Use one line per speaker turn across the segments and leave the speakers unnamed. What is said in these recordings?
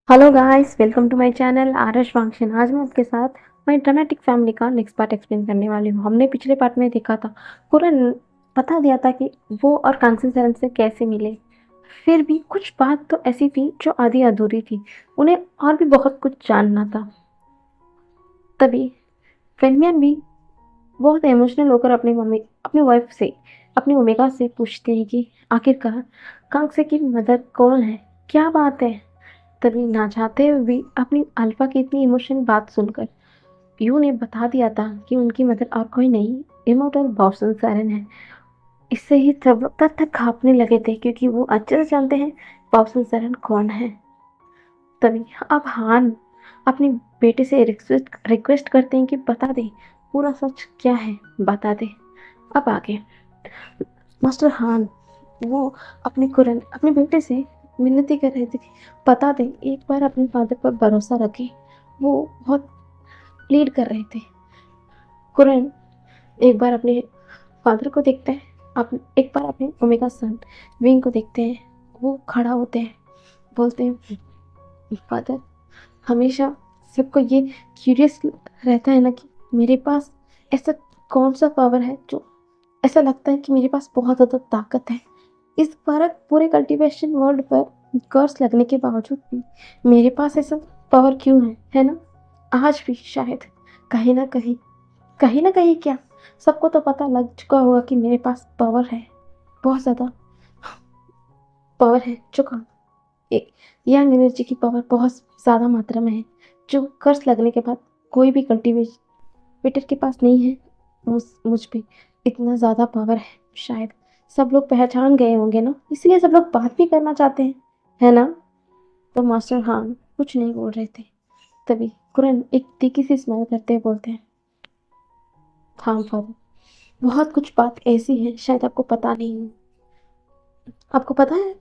Hello guys, welcome to my channel RS function. आज मैं आपके साथ माय ड्रामेटिक फैमिली का नेक्स्ट पार्ट एक्सप्लेन करने वाली हूँ। हमने पिछले पार्ट में देखा था, पूरा बता दिया था कि वो और कांचन शरण से कैसे मिले। फिर भी कुछ बात तो ऐसी थी जो आधी अधूरी थी, उन्हें और भी बहुत कुछ जानना था। तभी फेलियन भी बहुत इमोशनल होकर अपनी वाइफ से, अपनी ओमेगा से पूछते हैं कि आखिरकार कांसे की मदर कौन है, क्या बात है। तभी ना चाहते हुए भी अपनी अल्फा की इतनी इमोशनल बात सुनकर यू ने बता दिया था कि उनकी मदर और कोई नहीं, इमोर्टल बॉसन सैरन है। इससे ही सब लोग तक कांपने लगे थे, क्योंकि वो अच्छे से जानते हैं बॉसन सैरन कौन है। तभी अब हान अपने बेटे से रिक्वेस्ट करते हैं कि बता दे, पूरा सच क्या है, बता दे। अब आगे मास्टर हान वो अपने बेटे से मिन्नती कर रहे थे कि बता दें, एक बार अपने फादर पर भरोसा रखें। वो बहुत प्लीड कर रहे थे। कुरन एक बार अपने फादर को देखते हैं, एक बार अपने ओमेगा सन विंग को देखते हैं। वो खड़ा होते हैं, बोलते हैं फादर, हमेशा सबको ये क्यूरियस रहता है ना कि मेरे पास ऐसा कौन सा पावर है जो ऐसा लगता है कि मेरे पास बहुत ज़्यादा ताकत है। इस बार पूरे कल्टीवेशन वर्ल्ड पर कर्स लगने के बावजूद भी मेरे पास ऐसा पावर क्यों है ना? आज भी शायद कहीं ना कहीं क्या, सबको तो पता लग चुका होगा कि मेरे पास पावर है, बहुत ज़्यादा पावर है। जो का एक यंग एनर्जी की पावर बहुत ज़्यादा मात्रा में है, जो कर्स लगने के बाद कोई भी कल्टीवेटर के पास नहीं है। मुझ पे इतना ज़्यादा पावर है, शायद सब लोग पहचान गए होंगे ना, इसलिए सब लोग बात भी करना चाहते हैं, है ना? तो मास्टर हान कुछ नहीं बोल रहे थे। तभी कुरन एक तीखी सी स्माइल करते हुए बोलते हैं, हाँ फादर, बहुत कुछ बात ऐसी है शायद आपको पता नहीं है। आपको पता है,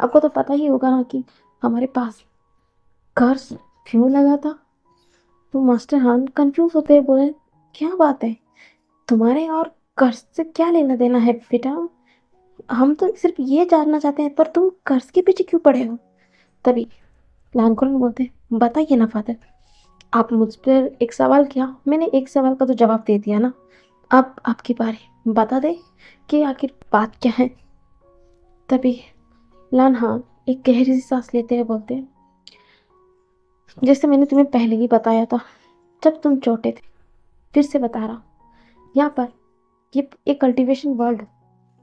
आपको तो पता ही होगा ना कि हमारे पास कर्ज क्यों लगा था। तो मास्टर हान कंफ्यूज होते हुए बोले, क्या बात है, तुम्हारे और कर्ज से क्या लेना देना है बेटा? हम तो सिर्फ ये जानना चाहते हैं, पर तुम कर्ज के पीछे क्यों पड़े हो? तभी लानकुरन बोलते हैं, बताइए ना फादर, आप मुझ पर एक सवाल किया, मैंने एक सवाल का तो जवाब दे दिया ना। अब आपकी बारी, बता दे कि आखिर बात क्या है। तभी लानहा एक गहरी सी सांस लेते हुए बोलते हैं, जैसे मैंने तुम्हें पहले ही बताया था जब तुम छोटे थे, फिर से बता रहा, यहाँ पर ये एक कल्टीवेशन वर्ल्ड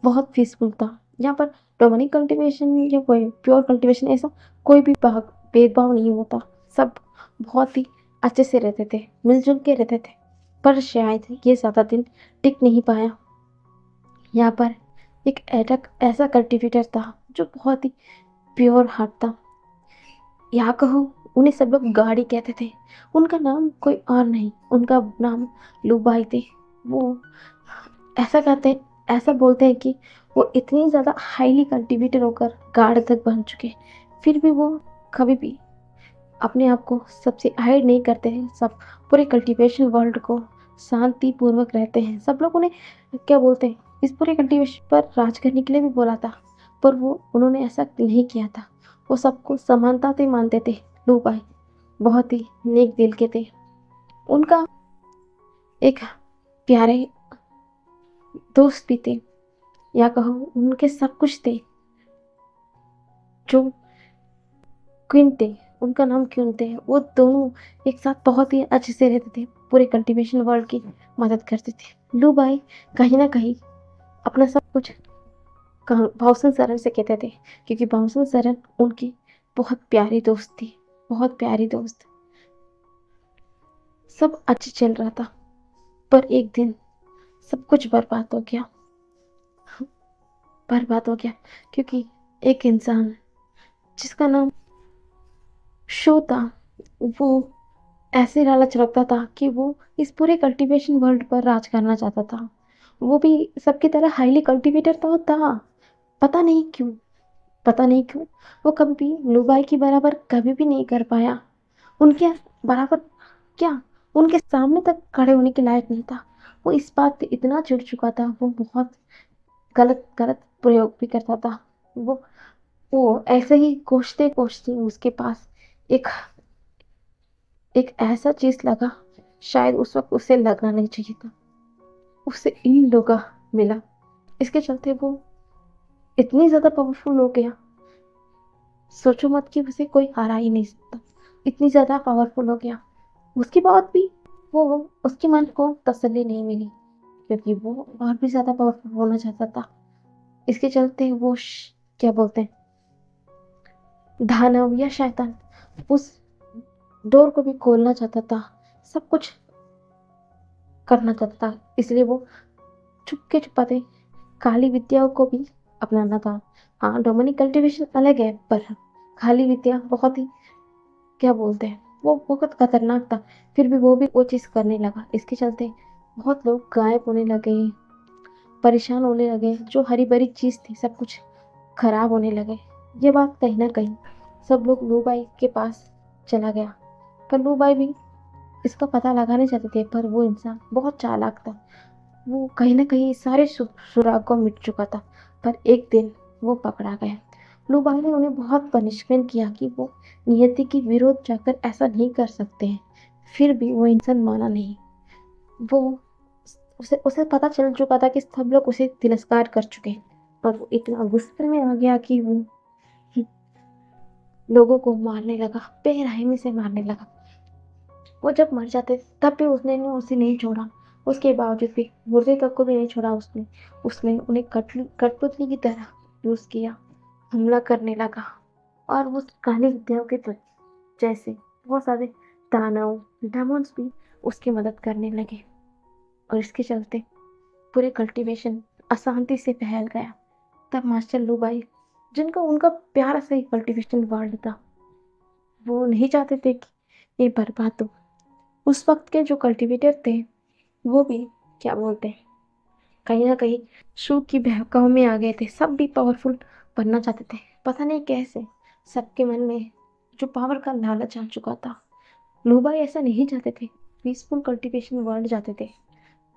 बहुत पीसफुल था। यहाँ पर डोमिनिक कल्टीवेशन या कोई प्योर कल्टीवेशन, ऐसा कोई भी भेदभाव नहीं होता। सब बहुत ही अच्छे से रहते थे, मिलजुल के रहते थे। पर शायद ये ज़्यादा दिन टिक नहीं पाया। यहाँ पर एक ऐसा कल्टीवेटर था जो बहुत ही प्योर हार्ट था। यहाँ कहो, उन्हें सब लोग गाड़ी कहते थे। उनका नाम कोई और नहीं, उनका नाम लूबाई थे। वो ऐसा कहते ऐसा बोलते हैं कि वो इतनी ज़्यादा हाईली कल्टीवेटेड होकर गार्ड तक बन चुके, फिर भी वो कभी भी अपने आप को सबसे हाइड नहीं करते हैं। सब पूरे कल्टीवेशन वर्ल्ड को शांतिपूर्वक रहते हैं। सब लोग उन्हें क्या बोलते हैं, इस पूरे कल्टीवेशन पर राज करने के लिए भी बोला था, पर वो उन्होंने ऐसा नहीं किया था। वो सबको समानता से मानते थे। लू भाई बहुत ही नेक दिल के थे। उनका एक प्यारे दोस्त भी थे, या कहो उनके सब कुछ थे, जो क्विन थे। उनका नाम क्विन थे। वो दोनों एक साथ बहुत ही अच्छे से रहते थे, पूरे कल्टीवेशन वर्ल्ड की मदद करते थे। लू भाई कहीं ना कहीं अपना सब कुछ भावसन सरन से कहते थे, क्योंकि भावसन सरन उनकी बहुत प्यारी दोस्त थी, बहुत प्यारी दोस्त। सब अच्छा चल रहा था, पर एक दिन सब कुछ बर्बाद हो गया, क्योंकि एक इंसान जिसका नाम शो था, वो ऐसे लालच रखता था कि वो इस पूरे कल्टीवेशन वर्ल्ड पर राज करना चाहता था। वो भी सबकी तरह हाईली कल्टीवेटेड तो था। पता नहीं क्यों, पता नहीं क्यों वो कभी भी लुबाई की बराबर कभी भी नहीं कर पाया। उनके बराबर क्या, उनके सामने तक खड़े होने के लायक नहीं था। वो इस बात पे इतना चिढ़ चुका था, वो बहुत गलत गलत प्रयोग भी करता था। वो ऐसे ही कोसते कोसते उसके पास एक एक ऐसा चीज लगा, शायद उस वक्त उसे लगना नहीं चाहिए था, उसे इन लोगों मिला। इसके चलते वो इतनी ज्यादा पावरफुल हो गया, सोचो मत कि उसे कोई हरा ही नहीं सकता, इतनी ज्यादा पावरफुल हो गया। उसके बाद भी वो उसके मन को तसल्ली नहीं मिली, क्योंकि वो और भी ज्यादा पावरफुल होना चाहता था। इसके चलते वो क्या बोलते हैं, दानव या शैतान उस डोर को भी खोलना चाहता था, सब कुछ करना चाहता था। इसलिए वो छुपके छुपाते काली विद्याओं को भी अपनाना था। हाँ, डोमिनिक कल्टीवेशन अलग है, पर काली विद्या बहुत ही क्या बोलते हैं, वो बहुत खतरनाक था। फिर भी वो चीज़ करने लगा। इसके चलते बहुत लोग गायब होने लगे, परेशान होने लगे। जो हरी भरी चीज़ थी सब कुछ खराब होने लगे। ये बात कहीं ना कहीं सब लोग लूबाई के पास चला गया, पर लूबाई भी इसका पता लगाने चाहते थे, पर वो इंसान बहुत चालाक था। वो कहीं ना कहीं सारे सुराग को मिट चुका था। पर एक दिन वो पकड़ा गया। लूबाई ने उन्हें बहुत पनिशमेंट किया कि वो नियति के विरोध जाकर ऐसा नहीं कर सकते हैं। फिर भी वो इंसान माना नहीं। वो उसे उसे पता चल चुका था कि सब लोग उसे तिरस्कार कर चुके हैं, पर वो इतना गुस्से में आ गया कि वो लोगों को मारने लगा, बेरहमी से मारने लगा। वो जब मर जाते तब भी उसने उसे नहीं छोड़ा। उसके बावजूद भी मुर्दे तक को भी नहीं छोड़ा। उसने उसने उन्हें कठपुतली की तरह यूज किया, हमला करने लगा। और वो काली विद्याओं के जैसे बहुत सारे दानव डेमोन्स भी उसकी मदद करने लगे। और इसके चलते पूरे कल्टीवेशन अशांति से फैल गया। तब मास्टर लूबाई, जिनका उनका प्यारा सा कल्टीवेशन वर्ल्ड था, वो नहीं चाहते थे कि ये बर्बाद हो। उस वक्त के जो कल्टीवेटर थे वो भी क्या बोलते हैं, कहीं ना कहीं शू की बहकाव में आ गए थे। सब भी पावरफुल बनना चाहते थे, पता नहीं कैसे सबके मन में जो पावर का लालच आ चुका था। लूबाई ऐसा नहीं चाहते थे, पीसफुल कल्टीवेशन वर्ल्ड चाहते थे।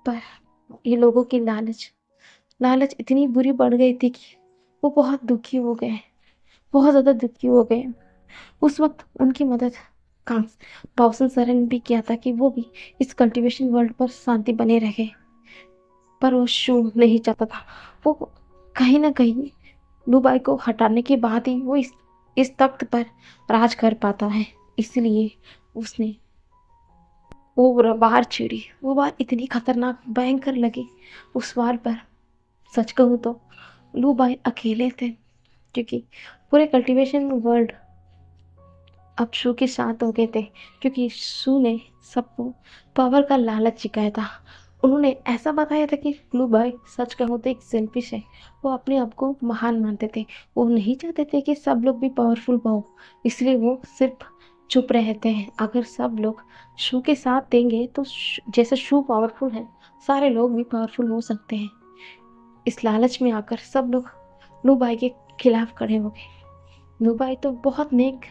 पर ये लोगों की लालच लालच इतनी बुरी बढ़ गई थी कि वो बहुत दुखी हो गए, बहुत ज़्यादा दुखी हो गए। उस वक्त उनकी मदद कांस पाउसन सर ने भी किया था कि वो भी इस कल्टीवेशन वर्ल्ड पर शांति बने रहे। पर वो शू नहीं चाहता था। वो कहीं ना कहीं लुबाई को हटाने के बाद ही वो इस तख्त पर राज कर पाता है। इसलिए उसने वो वार छेड़ी। वो वार इतनी खतरनाक भयंकर लगी उस वार पर। सच कहूँ तो लुबाई अकेले थे, क्योंकि पूरे कल्टीवेशन वर्ल्ड अब शू के साथ हो गए थे, क्योंकि शू ने सबको पावर का लालच सिखाया था। उन्होंने ऐसा बताया था कि ब्लू बाय सच कहूँ तो एक सेल्फिश है। वो अपने आप को महान मानते थे। वो नहीं चाहते थे कि सब लोग भी पावरफुल हो, इसलिए वो सिर्फ चुप रहते हैं। अगर सब लोग शू के साथ देंगे तो जैसे शू पावरफुल है, सारे लोग भी पावरफुल हो सकते हैं। इस लालच में आकर सब लोग ब्लू बाय के खिलाफ खड़े हो गए। ब्लू बाय तो बहुत नेक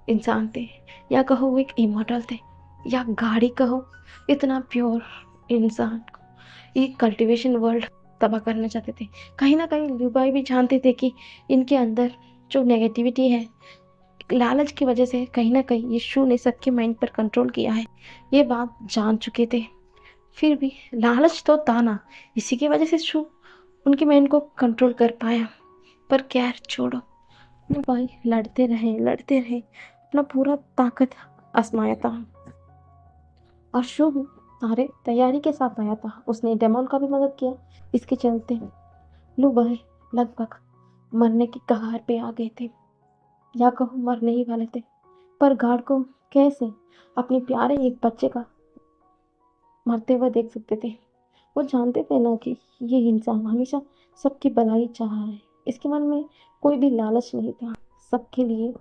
इंसान थे, या कहो वो एक इमोर्टल थे, या गाड़ी कहो। इतना प्योर इंसान को ये कल्टीवेशन वर्ल्ड तबाह करना चाहते थे। कहीं ना कहीं लुबाई भी जानते थे कि इनके अंदर जो नेगेटिविटी है, लालच की वजह से कहीं ना कहीं ये शू ने सबके माइंड पर कंट्रोल किया है। ये बात जान चुके थे, फिर भी लालच तो था ना, इसी की वजह से शू उनके माइंड को कंट्रोल कर पाया। पर खैर छोड़ो, लुबाई लड़ते रहे, अपना पूरा ताकत आजमाया था। और शुभ सारे तैयारी के साथ आया था। उसने डेमोन का भी मदद किया। इसके चलते लुबाई लगभग मरने की कगार पे आ गए थे, या कहो मरने ही वाले थे। पर गार्ड को कैसे अपने प्यारे एक बच्चे का मरते हुए देख सकते थे। वो जानते थे ना कि ये इंसान हमेशा सबकी भलाई चाह है। इसके मन में कोई भी लालच नहीं था। सबके लिए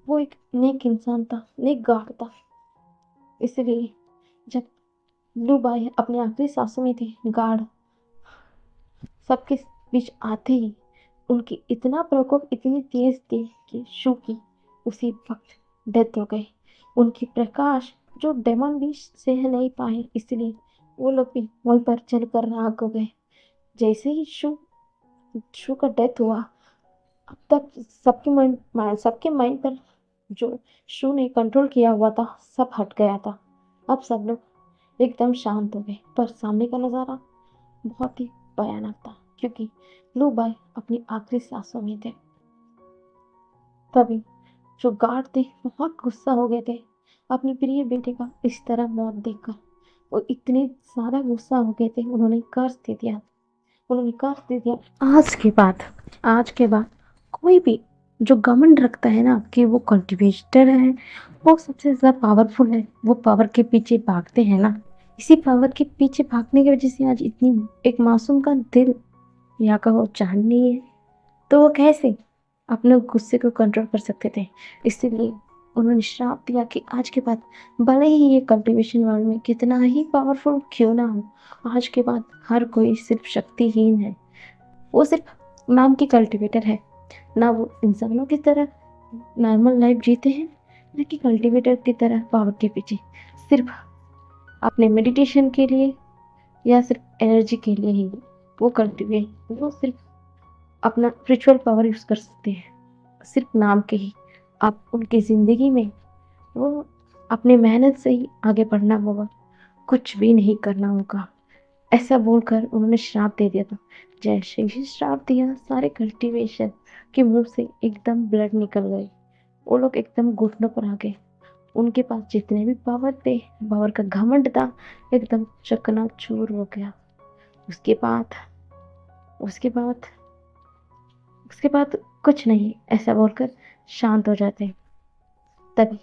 वो एक नेक इंसान था, नेक गार्ड था। इसलिए जब ब्लू बाय अपने आखिरी सांसों में थे, गार्ड सबके बीच आते ही उनकी इतना प्रकोप इतनी तेज थी कि शू की उसी वक्त डेथ हो गई। उनकी प्रकाश जो डेमन भी सह नहीं पाए, इसलिए वो लोग भी वहीं पर जलकर राख हो गए। जैसे ही शू का डेथ हुआ, अब तक सबके माइंड पर जो शो ने कंट्रोल किया हुआ था सब हट गया था। अब सब लोग एकदम शांत हो गए, पर सामने का नज़ारा बहुत ही भयानक था, क्योंकि लू बाई अपनी आखिरी सांसों में थे। तभी जो गार्ड थे बहुत गुस्सा हो गए थे अपने प्रिय बेटे का इस तरह मौत देखकर। वो इतने ज्यादा गुस्सा हो गए थे, उन्होंने कर्ज दे दिया। आज के बाद कोई भी जो घमंड रखता है ना कि वो कल्टीवेटर है, वो सबसे ज्यादा पावरफुल है, वो पावर के पीछे भागते हैं ना, इसी पावर के पीछे भागने की वजह से आज इतनी एक मासूम का दिल या का वो जान नहीं है, तो वो कैसे अपने गुस्से को कंट्रोल कर सकते थे। इसीलिए उन्होंने श्राप दिया कि आज के बाद भले ही ये कल्टीवेशन वर्ल्ड में कितना ही पावरफुल क्यों ना हो, आज के बाद हर कोई सिर्फ शक्तिहीन है। वो सिर्फ नाम की कल्टीवेटर है, ना वो इंसानों की तरह नॉर्मल लाइफ जीते हैं, ना कि कल्टीवेटर की तरह पावर के पीछे सिर्फ अपने मेडिटेशन के लिए या सिर्फ एनर्जी के लिए ही वो कल्टीवेट वो सिर्फ अपना स्पिरिचुअल पावर यूज़ कर सकते हैं, सिर्फ नाम के ही। आप उनकी ज़िंदगी में वो अपने मेहनत से ही आगे बढ़ना होगा, कुछ भी नहीं करना होगा। ऐसा बोलकर उन्होंने श्राप दे दिया था। जैसे ही श्राप दिया, सारे कल्टीवेशन के मुंह से एकदम ब्लड निकल गए। वो लोग एकदम घुटनों पर आ गए। उनके पास जितने भी पावर थे, पावर का घमंड था, एकदम चकनाचूर हो गया। उसके बाद उसके बाद उसके बाद कुछ नहीं, ऐसा बोलकर शांत हो जाते। तभी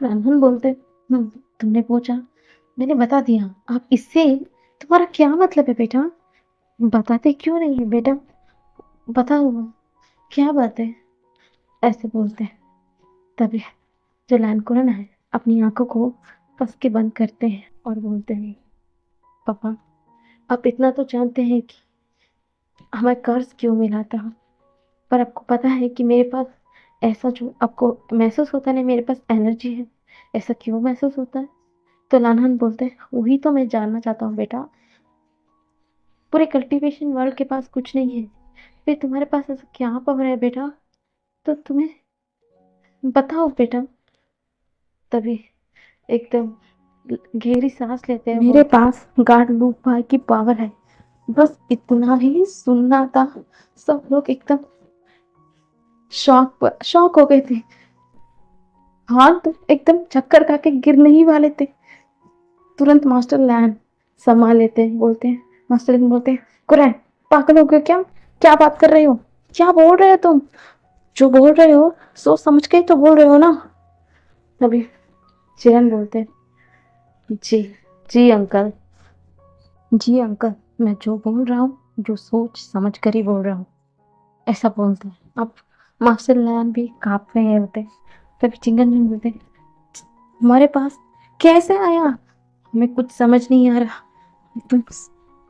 रामधन बोलते, तुमने पूछा, मैंने बता दिया। आप इससे तुम्हारा क्या मतलब है बेटा? बताते क्यों नहीं है बेटा? बताओ, क्या बात है? ऐसे बोलते हैं। तभी जो लैनकुरन है अपनी आंखों को कस के बंद करते हैं और बोलते हैं, पापा, आप इतना तो जानते हैं कि हमें कर्ज क्यों मिला था, पर आपको पता है कि मेरे पास ऐसा जो आपको महसूस होता है ना, मेरे पास एनर्जी है, ऐसा क्यों महसूस होता है? तो लानहान बोलते हैं, वही तो मैं जानना चाहता हूँ बेटा। पूरे कल्टीवेशन वर्ल्ड के पास कुछ नहीं है, फिर तुम्हारे पास ऐसा क्या पावर है बेटा? तो तुम्हें बताओ बेटा। तभी एकदम गहरी सांस लेते हैं। मेरे पास गार्ड लूप भाई की पावर है, बस इतना ही सुनना था। सब लोग एकदम शॉक हो गए थे। हाँ, तो एकदम चक्कर खा के गिरने ही वाले थे। तुरंत मास्टर लैन संभाल लेते हैं, बोलते हैं, मास्टर लैन बोलते हैं, कुरैन, पागल हो गए क्या? क्या बात कर रहे हो? क्या बोल रहे हो तुम? जो बोल रहे हो सोच समझ के तो बोल रहे हो ना? तभी चिरन बोलते हैं, जी जी अंकल, जी अंकल, मैं जो बोल रहा हूँ, जो सोच समझ कर ही बोल रहा हूँ, ऐसा बोलते हैं। अब मास्टर लैन भी काँप रहे होते। तभी चिंगन बोलते, हमारे पास कैसे आया? हमें कुछ समझ नहीं आ रहा, तुम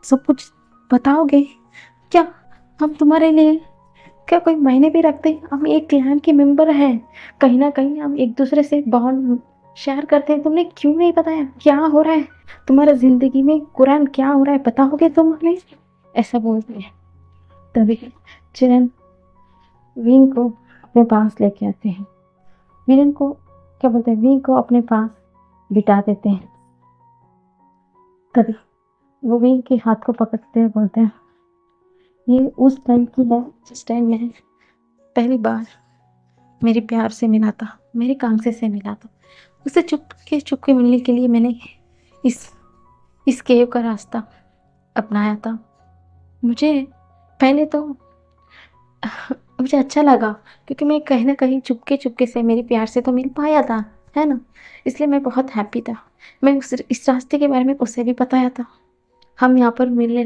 सब कुछ बताओगे क्या? हम तुम्हारे लिए क्या कोई मायने भी रखते हैं? हम एक क्लैन के मेंबर हैं, कहीं ना कहीं हम एक दूसरे से बॉन्ड शेयर करते हैं। तुमने क्यों नहीं बताया क्या हो रहा है तुम्हारा जिंदगी में? कुरान क्या हो रहा है बताओगे तुम हमें? ऐसा बोलते हैं। तभी चिरन विंग को अपने पास लेके आते हैं। विलन को क्या बोलते हैं, विंग को अपने पास बिठा देते हैं। तभी वो विंग के हाथ को पकड़ते हुए बोलते हैं, ये उस टाइम की है जिस टाइम मैं पहली बार मेरे प्यार से मिला था, मेरे कांसे से मिला था। उसे चुपके मिलने के लिए मैंने इस इस केव का रास्ता अपनाया था। मुझे पहले तो मुझे अच्छा लगा, क्योंकि मैं कहीं ना कहीं चुपके से मेरे प्यार से तो मिल पाया था, है ना? इसलिए मैं बहुत हैप्पी था। मैं इस रास्ते के बारे में उसे भी बताया था। हम यहाँ पर मिलने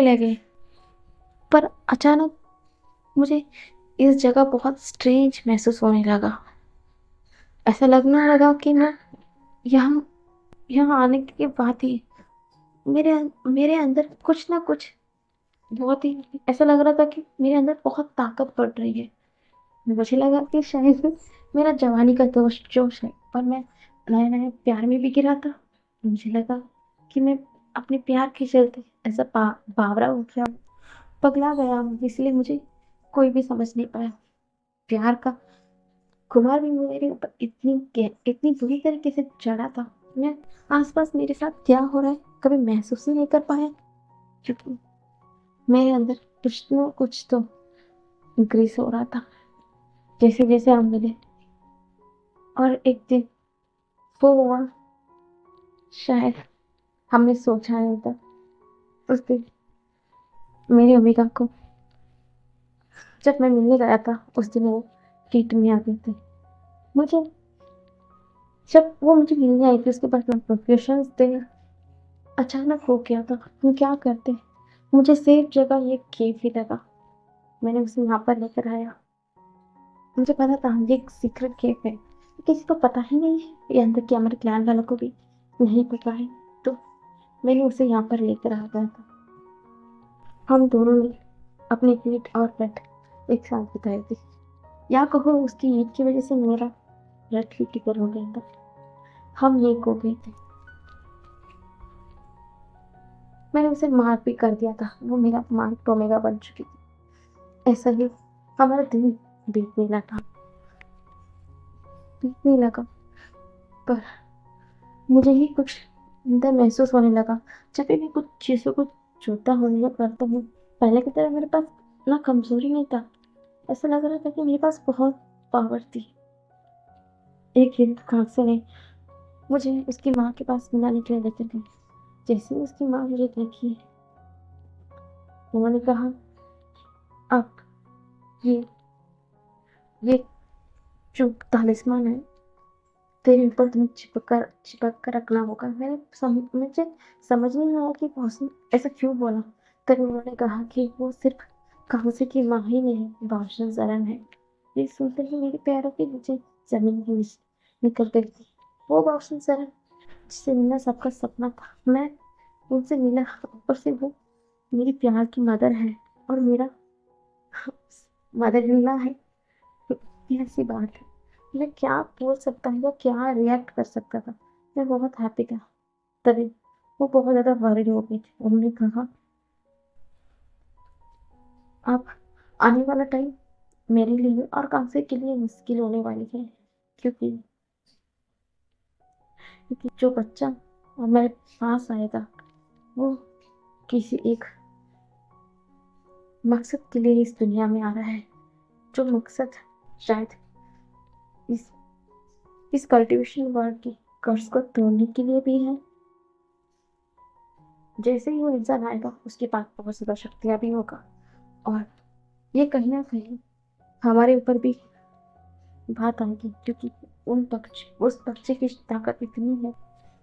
लगे, पर अचानक मुझे इस जगह बहुत स्ट्रेंज महसूस होने लगा। ऐसा लगने लगा कि मैं यहाँ यहाँ आने के बाद ही मेरे मेरे अंदर कुछ ना कुछ बहुत ही ऐसा लग रहा था कि मेरे अंदर बहुत ताकत बढ़ रही है। मुझे लगा कि शायद मेरा जवानी का जोश है, पर मैं नए नए प्यार में भी गिरा था। मुझे लगा कि मैं अपने प्यार के चलते ऐसा बावरा हो गया, पगला गया हूँ, इसलिए मुझे कोई भी समझ नहीं पाया। प्यार का कुमार भी मेरे ऊपर इतनी बुरी तरीके से चढ़ा था। मैं आसपास मेरे साथ क्या हो रहा है कभी महसूस ही नहीं कर पाया, क्योंकि मेरे अंदर कुछ तो इंक्रीज हो रहा था जैसे जैसे हम मिले। और एक दिन वो हुआ, शायद हमने सोचा नहीं था। उस दिन मेरी अम्मिका को जब मैं मिलने गया था, उस दिन वो ट्रीट में आ गए थे मुझे। जब वो मुझे मिलने आई थी उसके बाद मैं प्रोफेशन थे, अचानक हो गया था। हम क्या करते, मुझे सेफ जगह ये केव ही लगा। मैंने उसे यहाँ पर लेकर आया। मुझे पता था ये एक सीक्रेट केव है, किसी को पता ही नहीं है, ये अंदर के हमारे क्लैन वालों को भी नहीं पता है। तो मैंने उसे यहाँ पर लेकर आ गया था। हम दोनों ने अपनी ईंट और ब्लड एक साथ बिताई थी, या कहो उसकी ईंट की वजह से मेरा ब्लड क्रिटिकल हो गया था। हम एक हो गए थे। मैंने उसे मार भी कर दिया था, वो मेरा मार टोमेगा बन चुकी थी। ऐसा ही हमारा दिन बीतने लगा बीतने लगा पर मुझे ही कुछ अंदर महसूस होने लगा। जब भी मैं कुछ चीज़ों को छूता हूँ या करता हूँ, पहले की तरह मेरे पास ना कमजोरी नहीं था। ऐसा लग रहा था कि मेरे पास बहुत पावर थी। एक दिन खांसे ने मुझे उसकी माँ के पास मिलाने के लिए लेकर गई। जैसे ही उसकी माँ मुझे देखी, उन्होंने कहा, अब ये ये जो तालिस्मान है तेरे ऊपर तुम्हें चिपक कर रखना होगा। मुझे समझ नहीं आया कि उसने ऐसा क्यों बोला। तब उन्होंने कहा कि वो सिर्फ खांसे की माँ ही नहीं, बादशाह जरन है। ये सुनते ही मेरे पैरों के नीचे जमीन की निकल गई थी। वो बादशाह जरन जिससे मिलना सबका सपना था, मैं उनसे मिला। ऊपर से वो मेरी प्यार की मदर है और मेरा मदर मिलना है। ये ऐसी बात है, मैं क्या बोल सकता हूँ या क्या रिएक्ट कर सकता था। मैं बहुत हैप्पी था। तभी वो बहुत ज़्यादा वरीड हो गई थी। उन्होंने कहा, अब आने वाला टाइम मेरे लिए और कांसे के लिए मुश्किल होने वाली है, क्योंकि जो बच्चा हमारे पास आएगा वो किसी एक मकसद के लिए इस दुनिया में आ रहा है। जो मकसद शायद इस इस कल्टीवेशन वर्ड की कर्ज को तोड़ने के लिए भी है। जैसे ही वो इंसान आएगा उसके पास बहुत ज़्यादा शक्तियाँ भी होगा, और ये कहीं ना कहीं हमारे ऊपर भी बात आएगी, क्योंकि उस पक्षी की ताकत इतनी है।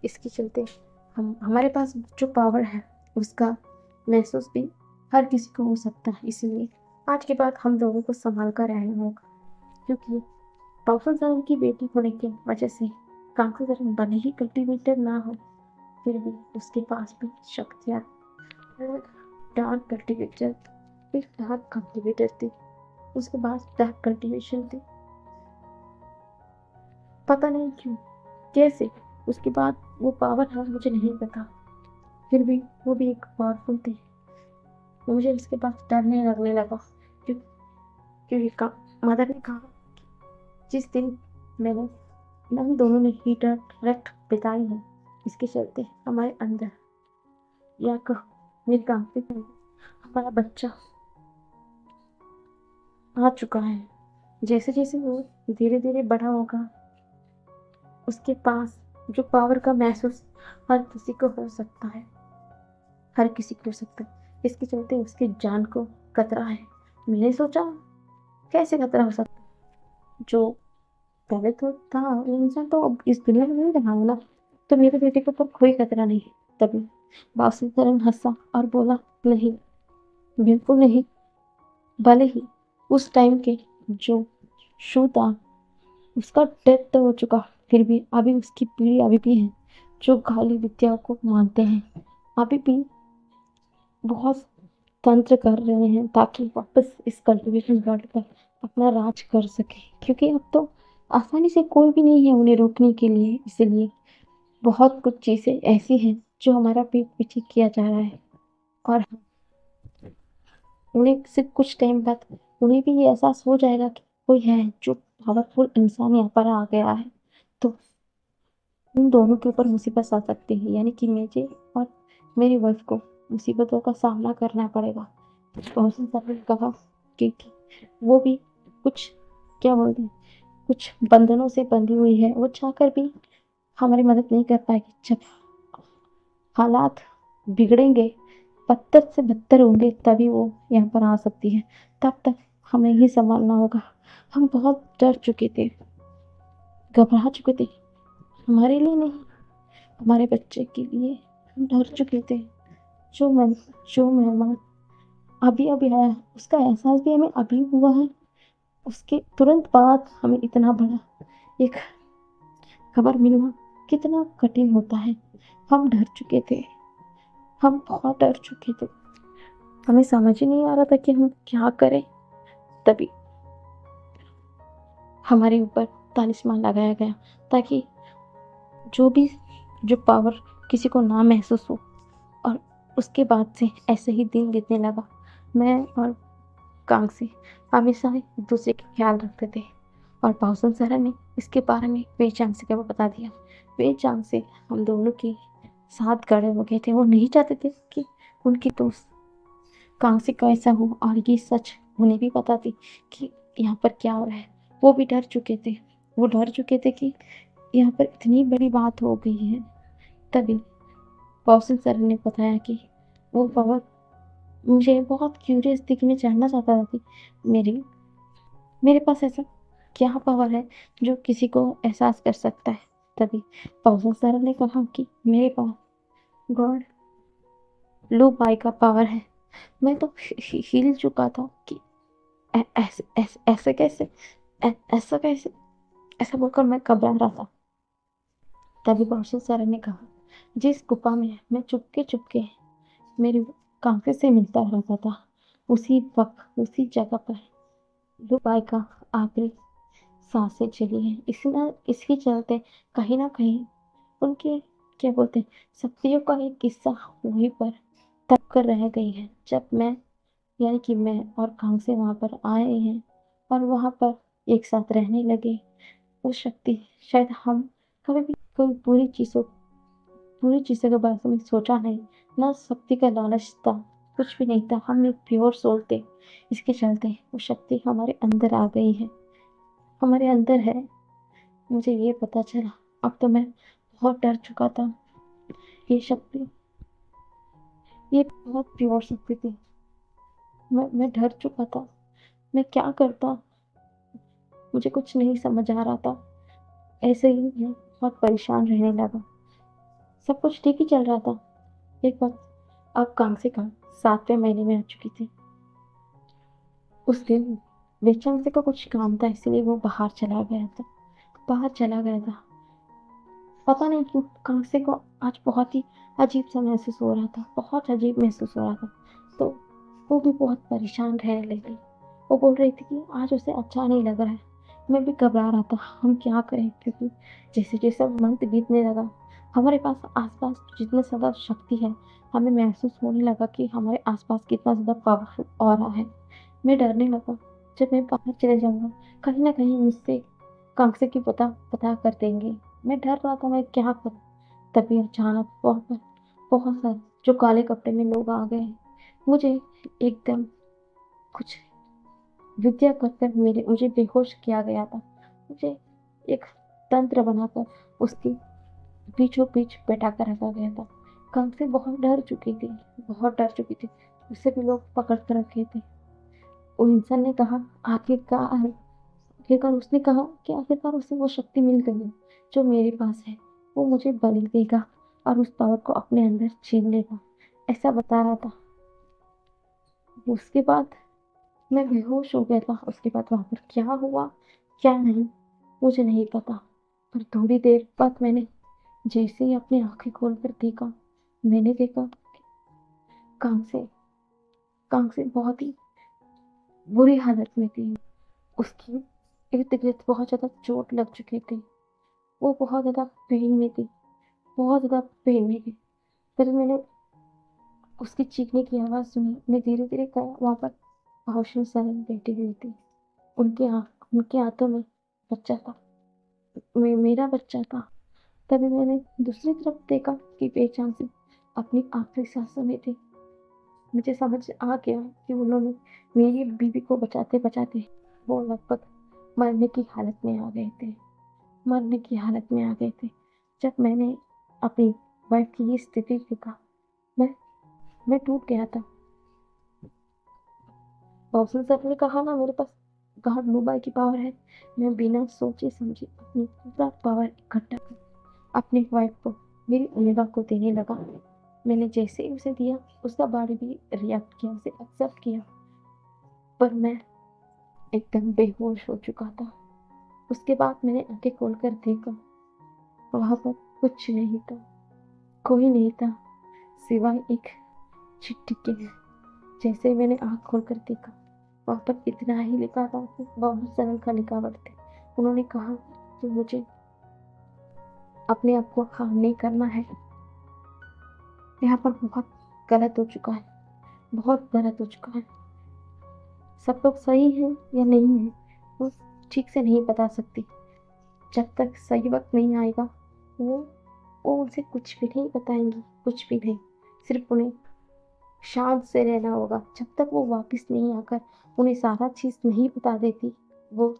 इसके चलते हम हमारे पास जो पावर है उसका महसूस भी हर किसी को हो सकता है। इसलिए आज के बाद हम लोगों को संभाल कर रहना होगा, क्योंकि पावरफुल जरन की बेटी होने की वजह से कांकू जरन भले ही कल्टीवेटर ना हो, फिर भी उसके पास भी शक्तियाँ। डार्क कल्टीवेटर, फिर डार्क कल्टीवेटर थी, उसके बाद डार्क कल्टीवेशन थी। पता नहीं क्यों, कैसे उसके बाद वो पावर था मुझे नहीं पता, फिर भी वो भी एक पावरफुल थी। मुझे उसके पास डरने लगने लगा, क्यों क्योंकि मदर ने कहा, जिस दिन मैंने हम दोनों ने हीट रक्त बिताई है, इसके चलते हमारे अंदर या मेरे काम पे हमारा बच्चा आ चुका है। जैसे जैसे वो धीरे धीरे बड़ा होगा, उसके पास जो पावर का महसूस हर किसी को हो सकता है, हर किसी को हो सकता है। इसके चलते उसकी जान को खतरा है। मैंने सोचा, कैसे खतरा हो सकता है? जो पहले तो था ये इंसान तो अब इस दुनिया में नहीं रहा है ना, तो मेरे बेटे को तो कोई खतरा नहीं है। तभी बासुकरण हंसा और बोला, नहीं, बिल्कुल नहीं। भले ही उस टाइम के जो शू था उसका डेथ तो हो चुका, फिर भी अभी उसकी पीढ़ी अभी भी है जो गाली विद्या को मानते हैं, अभी भी बहुत तंत्र कर रहे हैं ताकि वापस इस कल्टीवेशन वर्ल्ड पर अपना राज कर सके। क्योंकि अब तो आसानी से कोई भी नहीं है उन्हें रोकने के लिए। इसलिए बहुत कुछ चीज़ें ऐसी हैं जो हमारा पीठ पीछे किया जा रहा है, और उन्हें सिर्फ कुछ टाइम बाद उन्हें भी ये एहसास हो जाएगा कि कोई है जो पावरफुल इंसान यहाँ पर आ गया है तो उन दोनों के ऊपर मुसीबत आ सकती है, यानी कि मुझे और मेरी वाइफ को मुसीबतों का सामना करना पड़ेगा। रोशन सर ने कहा कि वो भी कुछ क्या बोलते हैं, कुछ बंधनों से बंधी हुई है, वो चाहकर भी हमारी मदद नहीं कर पाएगी। जब हालात बिगड़ेंगे, बदतर से बदतर होंगे, तभी वो यहाँ पर आ सकती है। तब तक हमें ही संभालना होगा। हम बहुत डर चुके थे, घबरा चुके थे, हमारे लिए नहीं, हमारे बच्चे के लिए हम डर चुके थे। जो मैं जो मेहमान अभी अभी आया, उसका एहसास भी हमें अभी हुआ है। उसके तुरंत बाद हमें इतना बड़ा एक खबर मिलना कितना कठिन होता है। हम डर चुके थे, हम बहुत डर चुके थे। हमें समझ ही नहीं आ रहा था कि हम क्या करें। तभी हमारे ऊपर तालिस्मान लगाया गया ताकि जो पावर किसी को ना महसूस हो। और उसके बाद से ऐसे ही दिन बीतने लगा। मैं और कांगसी हमेशा एक दूसरे का ख्याल रखते थे और पाउसन सर ने इसके बारे में बेचांग से क्या बता दिया। बेचांग से हम दोनों के साथ खड़े हो गए थे। वो नहीं चाहते थे कि उनकी दोस्त कांगसी का ऐसा हो, और ये सच उन्हें भी पता थी कि यहाँ पर क्या हो रहा है। वो भी डर चुके थे, वो डर चुके थे कि यहाँ पर इतनी बड़ी बात हो गई है। तभी पाउसन सर ने बताया कि वो पावर, मुझे बहुत क्यूरियस थी कि मैं जानना चाहता था कि मेरे मेरे पास ऐसा क्या पावर है जो किसी को एहसास कर सकता है। तभी पाउसन सर ने कहा कि मेरे पास गॉड लो बाई का पावर है। मैं तो हिल चुका था कि ऐसे ऐसे ऐसे कैसे, ऐसा कैसे, ऐसा बोलकर मैं घबरा रहा था। तभी पाउसन सर ने कहा, जिस गुफा में मैं चुपके चुपके मेरी कांके से मिलता रहता था, उसी वक्त उसी जगह पर लुपाई का आखिरी सांसें चली हैं। इसके चलते कहीं ना कहीं उनके क्या बोलते हैं, शक्तियों का एक किस्सा वहीं पर तब कर रह गई है। जब मैं, यानी कि मैं और कांसे वहाँ पर आए हैं और वहाँ पर एक साथ रहने लगे, वो शक्ति शायद हम कभी भी कोई पूरी चीज़ों के बारे में सोचा नहीं। ना शक्ति का लालच था, कुछ भी नहीं था। हम एक प्योर सोल थे। इसके चलते वो शक्ति हमारे अंदर आ गई है, हमारे अंदर है। मुझे ये पता चला, अब तो मैं बहुत डर चुका था। ये शक्ति, ये बहुत प्योर शक्ति थी। मैं डर चुका था। मैं क्या करता, मुझे कुछ नहीं समझ आ रहा था। ऐसे ही मैं बहुत परेशान रहने लगा। सब कुछ ठीक ही चल रहा था। एक वक्त अब कम से कम 7वें महीने में आ चुकी थी। उस दिन बेचैन से को कुछ काम था, इसलिए वो बाहर चला गया था। बाहर चला गया था, पता नहीं क्यों कांसे को आज बहुत ही अजीब सा महसूस हो रहा था, बहुत अजीब महसूस हो रहा था। तो वो भी बहुत परेशान रहने लगी। वो बोल रही थी कि आज उसे अच्छा नहीं लग रहा है। मैं भी घबरा रहा था, हम क्या करें, क्योंकि जैसे जैसे मंथ बीतने लगा, हमारे पास आसपास जितनी ज़्यादा शक्ति है, हमें महसूस होने लगा कि हमारे आसपास कितना ज़्यादा पावरफुल ऑरा है। मैं डरने लगा, जब मैं बाहर चले जाऊंगा कहीं ना कहीं मुझसे कांसे की पता पता कर देंगे। मैं डर रहा था मैं क्या करूं। तभी अचानक वहाँ पर बहुत सारे जो काले कपड़े में लोग आ गए। मुझे एकदम कुछ विद्या कर कर मुझे बेहोश किया गया था। मुझे एक तंत्र बनाकर उसके बीचों बीच बैठा कर रखा गया था। कांसे बहुत डर चुकी थी, बहुत डर चुकी थी। उसे भी लोग पकड़ कर रखे थे। वो इंसान ने कहा, आखिरकार उसने कहा कि आखिरकार उसे वो शक्ति मिल गई है जो मेरे पास है। वो मुझे बलि देगा और उस पावर को अपने अंदर छीन लेगा, ऐसा बता रहा था। उसके बाद मैं बेहोश हो गया था। उसके बाद वहां पर क्या हुआ क्या नहीं मुझे नहीं पता। पर थोड़ी देर बाद मैंने जैसे ही अपनी आंखें खोलकर देखा, मैंने देखा कांग से कांग से बहुत ही बुरी हालत में थी। उसकी इर्द गिर्द बहुत ज्यादा चोट लग चुकी थी। वो बहुत ज्यादा पेन में थी, बहुत ज़्यादा पेन में थी। फिर मैंने उसकी चीखने की आवाज़ सुनी। मैं धीरे धीरे गया, वहाँ पर रोशन सर बैठी हुई थी। उनके हाथों में बच्चा था, मेरा बच्चा था। तभी मैंने दूसरी तरफ देखा कि बेजान से अपनी आखिरी सांसों में थे। मुझे समझ आ गया कि उन्होंने मेरी बीवी को बचाते बचाते वो लगभग मरने की हालत में आ गए थे, मरने की हालत में आ गए थे। जब मैंने अपनी वाइफ की ये स्थिति देखा, मैं मैं टूट गया था। कौशल सर ने कहा ना, मेरे पास गॉड मोबाइल की पावर है। मैं बिना सोचे समझे अपनी पूरा पावर इकट्ठा कर अपनी वाइफ को, मेरी उम्मीदों को देने लगा। मैंने जैसे ही उसे दिया, उसका बॉडी भी रिएक्ट किया, उसे एक्सेप्ट किया। पर मैं एकदम बेहोश हो चुका था। उसके बाद मैंने आंखें खोलकर देखा, वहां पर कुछ नहीं था, कोई नहीं था सिवाय एक चिट्ठी के। जैसे ही मैंने आंख खोलकर देखा, वहां पर इतना ही लिखा था कि बहुत सरल का लिखावट थे। उन्होंने कहा कि मुझे अपने आप को हार्म नहीं करना है। यहाँ पर बहुत गलत हो चुका है, बहुत गलत हो चुका है। सब लोग सही हैं या नहीं है वो ठीक से नहीं बता सकती। जब तक सही वक्त नहीं आएगा, वो वो उनसे कुछ भी नहीं बताएंगी, कुछ भी नहीं। सिर्फ उन्हें शांत से रहना होगा। जब तक वो वापस नहीं आकर उन्हें सारा चीज़ नहीं बता देती, वो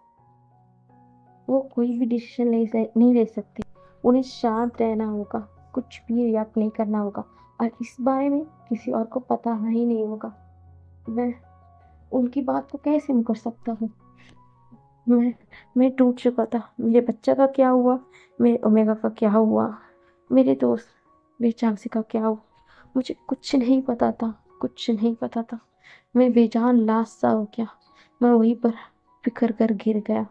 कोई भी डिसीजन नहीं ले सकती। उन्हें शांत रहना होगा, कुछ भी रिएक्ट नहीं करना होगा, और इस बारे में किसी और को पता ही नहीं होगा। मैं उनकी बात को कैसे मुकर सकता हूँ? मैं मैं टूट चुका था। मेरे बच्चा का क्या हुआ, मेरे ओमेगा का क्या हुआ, मेरे दोस्त मेरे चांसी का क्या हुआ, मुझे कुछ नहीं पता था, कुछ नहीं पता था। मैं बेजान लाश सा हो गया। मैं वहीं पर बिखर कर गिर गया।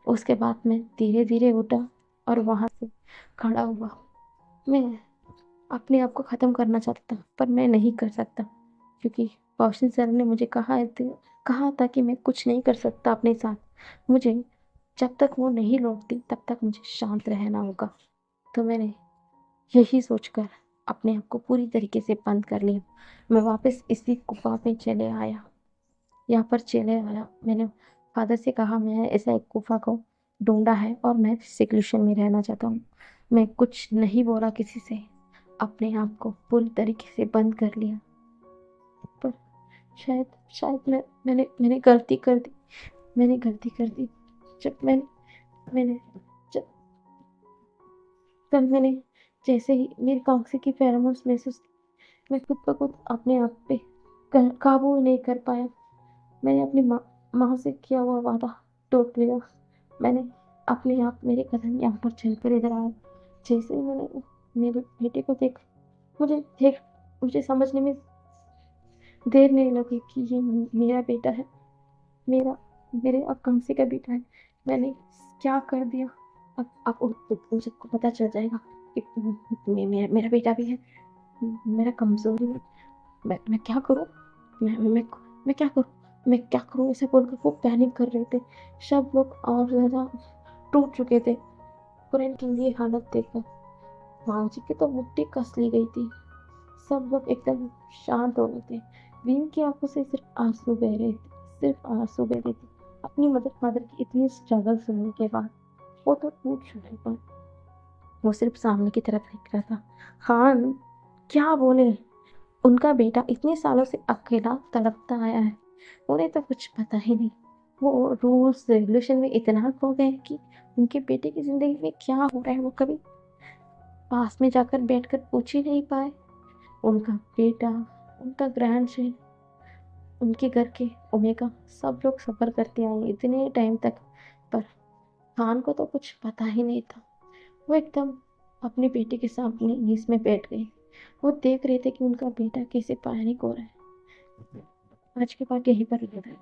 उसके बाद मैं धीरे धीरे उठा और वहां से खड़ा हुआ। मैं अपने आप को ख़त्म करना चाहता था, पर मैं नहीं कर सकता, क्योंकि कौशल सर ने मुझे कहा था कि मैं कुछ नहीं कर सकता अपने साथ। मुझे जब तक वो नहीं लौटती तब तक मुझे शांत रहना होगा। तो मैंने यही सोचकर अपने आप को पूरी तरीके से बंद कर लिया। मैं वापस इसी गुफा में चले आया, यहाँ पर चले आया। मैंने फादर से कहा, मैं ऐसा एक गुफा को ढूंढा है और मैं सिक्लूशन में रहना चाहता हूँ। मैं कुछ नहीं बोला किसी से, अपने आप को पूरी तरीके से बंद कर लिया। पर शायद शायद मैंने गलती कर दी। मैंने गलती कर दी। जब मैंने जब कल मैंने जैसे ही मेरी कांसी की फेरोमोन्स महसूस की, मैं खुद ब खुद अपने आप पे काबू नहीं कर पाया। मैंने अपनी माँ से किया हुआ वादा तोड़ लिया। मैंने अपने आप, मेरे कदम यहाँ पर चलकर इधर आया। जैसे ही मैंने मेरे बेटे को मुझे समझने में देर नहीं लगी कि ये मेरा बेटा है, मेरा मेरे आकांक्षी का बेटा है। मैंने क्या कर दिया? अब उन सबको पता चल जाएगा कि मेरा बेटा भी है। मेरा कमजोरी है। मैं क्या करूँ? मैं मैं मैं क्या करूँ? मैं क्या करूँ? ऐसे बोलकर वो पैनिक कर रहे थे। सब लोग और ज़्यादा टूट चुके थे। कुरैन की ये हालत देखकर माँ जी की तो मुट्ठी कस ली गई थी। सब लोग एकदम शांत हो गए थे। वीन की आंखों से सिर्फ आंसू बह रहे थे, सिर्फ आंसू बह रहे थे। अपनी फादर की इतनी स्ट्रगल सुनने के बाद वो तो टूट चुके थे। वो सिर्फ सामने की तरफ देख रहा था। खान क्या बोले? उनका बेटा इतने सालों से अकेला तड़पता आया है, उन्हें तो कुछ पता ही नहीं। वो रूल्स रेगुलेशन में इतना खो गए कि उनके बेटे की जिंदगी में क्या हो रहा है वो कभी पास में जाकर बैठकर पूछ ही नहीं पाए। उनका बेटा, उनका ग्रैंडसन, उनके घर के ओमेगा, सब लोग सफ़र करते आए इतने टाइम तक, पर खान को तो कुछ पता ही नहीं था। वो एकदम अपने बेटे के सामने नीस में बैठ गए। वो देख रहे थे कि उनका बेटा कैसे पैनिक हो रहा है। आज के बाद यहीं पर रुक रहा है।